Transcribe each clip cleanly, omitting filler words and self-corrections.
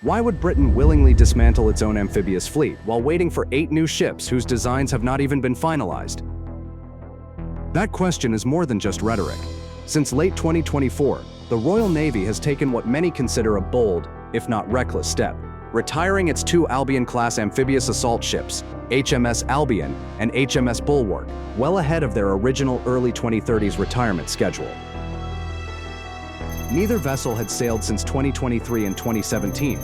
Why would Britain willingly dismantle its own amphibious fleet while waiting for 8 new ships whose designs have not even been finalized? That question is more than just rhetoric. Since late 2024, the Royal Navy has taken what many consider a bold, if not reckless step, retiring its 2 Albion-class amphibious assault ships, HMS Albion and HMS Bulwark, well ahead of their original early 2030s retirement schedule. Neither vessel had sailed since 2023 and 2017,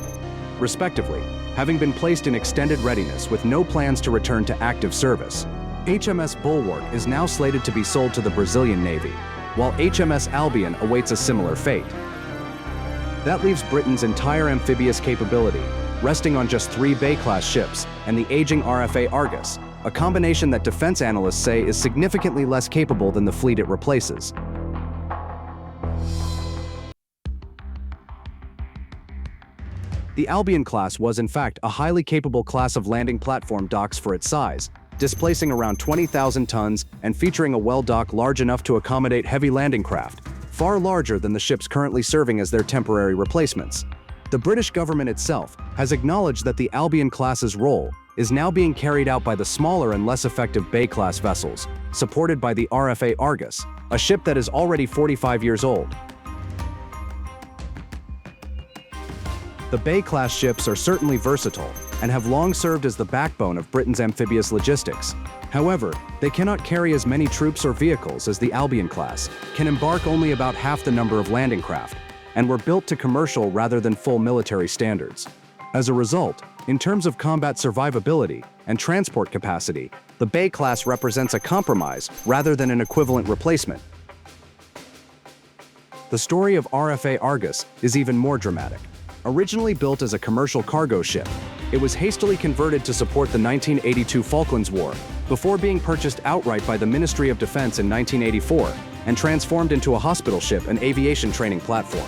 respectively, having been placed in extended readiness with no plans to return to active service. HMS Bulwark is now slated to be sold to the Brazilian Navy, while HMS Albion awaits a similar fate. That leaves Britain's entire amphibious capability resting on just 3 Bay-class ships and the aging RFA Argus, a combination that defense analysts say is significantly less capable than the fleet it replaces. The Albion-class was in fact a highly capable class of landing platform docks for its size, displacing around 20,000 tons and featuring a well dock large enough to accommodate heavy landing craft, far larger than the ships currently serving as their temporary replacements. The British government itself has acknowledged that the Albion-class's role is now being carried out by the smaller and less effective Bay-class vessels, supported by the RFA Argus, a ship that is already 45 years old. The Bay-class ships are certainly versatile and have long served as the backbone of Britain's amphibious logistics. However, they cannot carry as many troops or vehicles as the Albion-class, can embark only about half the number of landing craft, and were built to commercial rather than full military standards. As a result, in terms of combat survivability and transport capacity, the Bay-class represents a compromise rather than an equivalent replacement. The story of RFA Argus is even more dramatic. Originally built as a commercial cargo ship, it was hastily converted to support the 1982 Falklands War before being purchased outright by the Ministry of Defense in 1984 and transformed into a hospital ship and aviation training platform.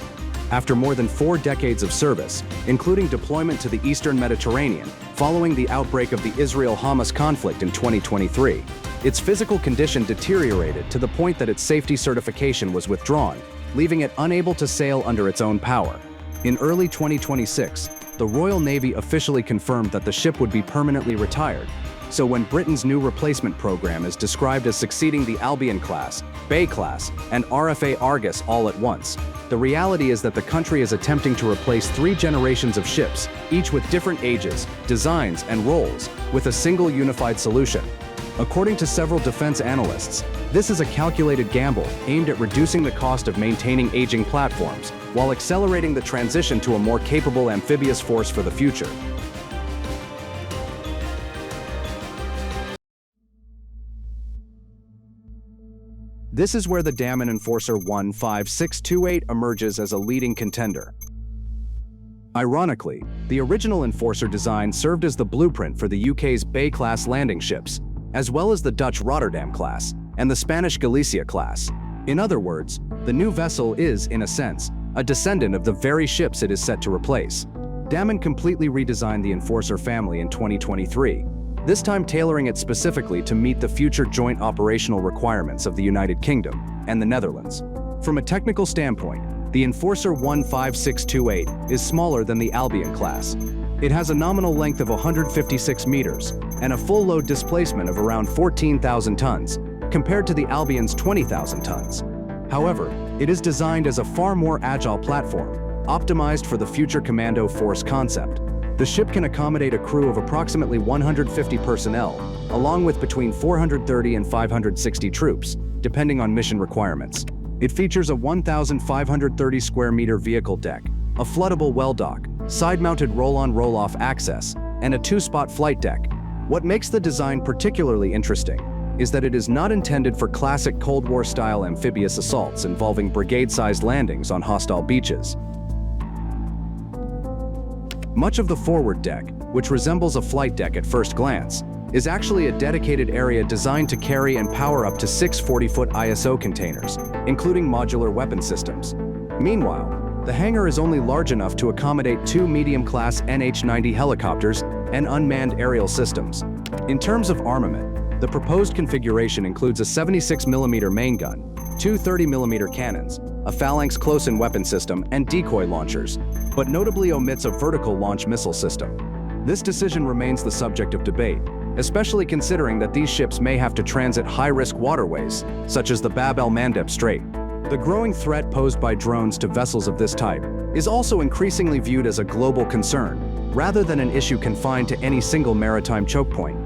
After more than 4 decades of service, including deployment to the Eastern Mediterranean following the outbreak of the Israel-Hamas conflict in 2023, its physical condition deteriorated to the point that its safety certification was withdrawn, leaving it unable to sail under its own power. In early 2026, the Royal Navy officially confirmed that the ship would be permanently retired. So when Britain's new replacement program is described as succeeding the Albion-class, Bay-class, and RFA Argus all at once, the reality is that the country is attempting to replace 3 generations of ships, each with different ages, designs, and roles, with a single unified solution. According to several defense analysts, this is a calculated gamble aimed at reducing the cost of maintaining aging platforms, while accelerating the transition to a more capable amphibious force for the future. This is where the Damen Enforcer 15628 emerges as a leading contender. Ironically, the original Enforcer design served as the blueprint for the UK's Bay-class landing ships, as well as the Dutch Rotterdam-class and the Spanish Galicia-class. In other words, the new vessel is, in a sense, a descendant of the very ships it is set to replace. Damen completely redesigned the Enforcer family in 2023, this time tailoring it specifically to meet the future joint operational requirements of the United Kingdom and the Netherlands. From a technical standpoint, the Enforcer 15628 is smaller than the Albion class. It has a nominal length of 156 meters and a full load displacement of around 14,000 tons, compared to the Albion's 20,000 tons. However, it is designed as a far more agile platform, optimized for the future commando force concept. The ship can accommodate a crew of approximately 150 personnel, along with between 430 and 560 troops, depending on mission requirements. It features a 1,530 square meter vehicle deck, a floodable well dock, side-mounted roll-on roll-off access, and a 2-spot flight deck. What makes the design particularly interesting is that it is not intended for classic Cold War-style amphibious assaults involving brigade-sized landings on hostile beaches. Much of the forward deck, which resembles a flight deck at first glance, is actually a dedicated area designed to carry and power up to 6 40-foot ISO containers, including modular weapon systems. Meanwhile, the hangar is only large enough to accommodate 2 medium-class NH-90 helicopters and unmanned aerial systems. In terms of armament, the proposed configuration includes a 76mm main gun, 2 30mm cannons, a phalanx close-in weapon system, and decoy launchers. but notably omits a vertical launch missile system. This decision remains the subject of debate, especially considering that these ships may have to transit high-risk waterways, such as the Bab el-Mandeb Strait. The growing threat posed by drones to vessels of this type is also increasingly viewed as a global concern, rather than an issue confined to any single maritime choke point.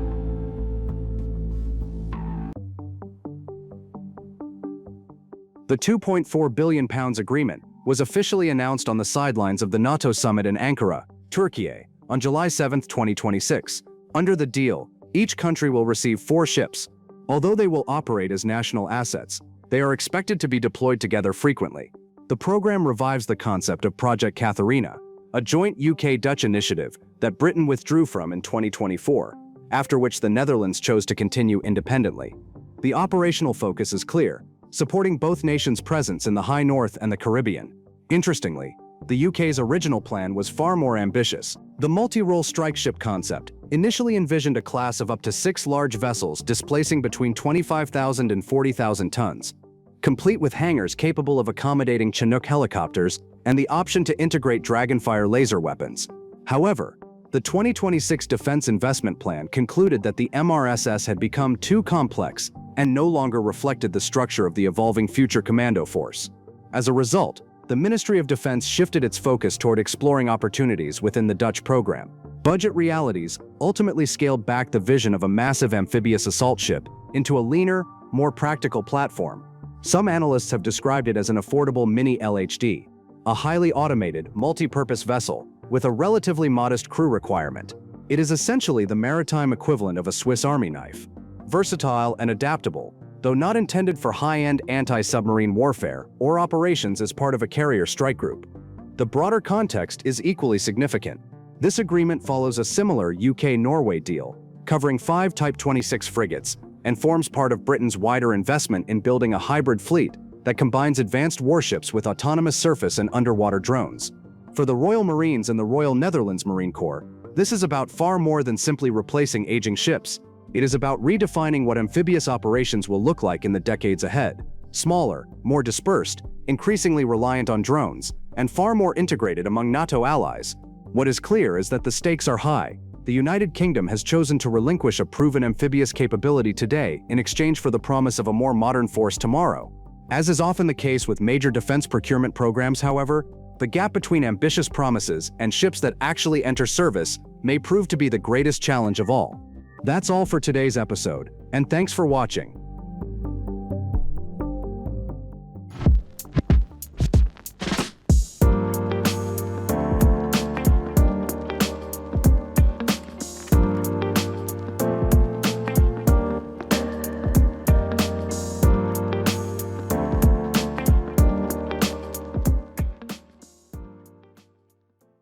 The £2.4 billion agreement was officially announced on the sidelines of the NATO summit in Ankara, Turkey, on July 7, 2026. Under the deal, each country will receive 4 ships. Although they will operate as national assets, they are expected to be deployed together frequently. The program revives the concept of Project Katharina, a joint UK-Dutch initiative that Britain withdrew from in 2024, after which the Netherlands chose to continue independently. The operational focus is clear, supporting both nations' presence in the High North and the Caribbean. Interestingly, the UK's original plan was far more ambitious. The multi-role strike ship concept initially envisioned a class of up to 6 large vessels displacing between 25,000 and 40,000 tons, complete with hangars capable of accommodating Chinook helicopters and the option to integrate Dragonfire laser weapons. However, the 2026 Defense Investment Plan concluded that the MRSS had become too complex and no longer reflected the structure of the evolving Future Commando Force. As a result, the Ministry of Defense shifted its focus toward exploring opportunities within the Dutch program. Budget realities ultimately scaled back the vision of a massive amphibious assault ship into a leaner, more practical platform. Some analysts have described it as an affordable mini LHD, a highly automated, multi-purpose vessel with a relatively modest crew requirement. It is essentially the maritime equivalent of a Swiss Army knife. Versatile and adaptable, though not intended for high-end anti-submarine warfare or operations as part of a carrier strike group. The broader context is equally significant. This agreement follows a similar UK-Norway deal, covering 5 Type 26 frigates, and forms part of Britain's wider investment in building a hybrid fleet that combines advanced warships with autonomous surface and underwater drones. For the Royal Marines and the Royal Netherlands Marine Corps, this is about far more than simply replacing aging ships. It is about redefining what amphibious operations will look like in the decades ahead. Smaller, more dispersed, increasingly reliant on drones, and far more integrated among NATO allies. What is clear is that the stakes are high. The United Kingdom has chosen to relinquish a proven amphibious capability today in exchange for the promise of a more modern force tomorrow. As is often the case with major defense procurement programs, however, the gap between ambitious promises and ships that actually enter service may prove to be the greatest challenge of all. That's all for today's episode, and thanks for watching.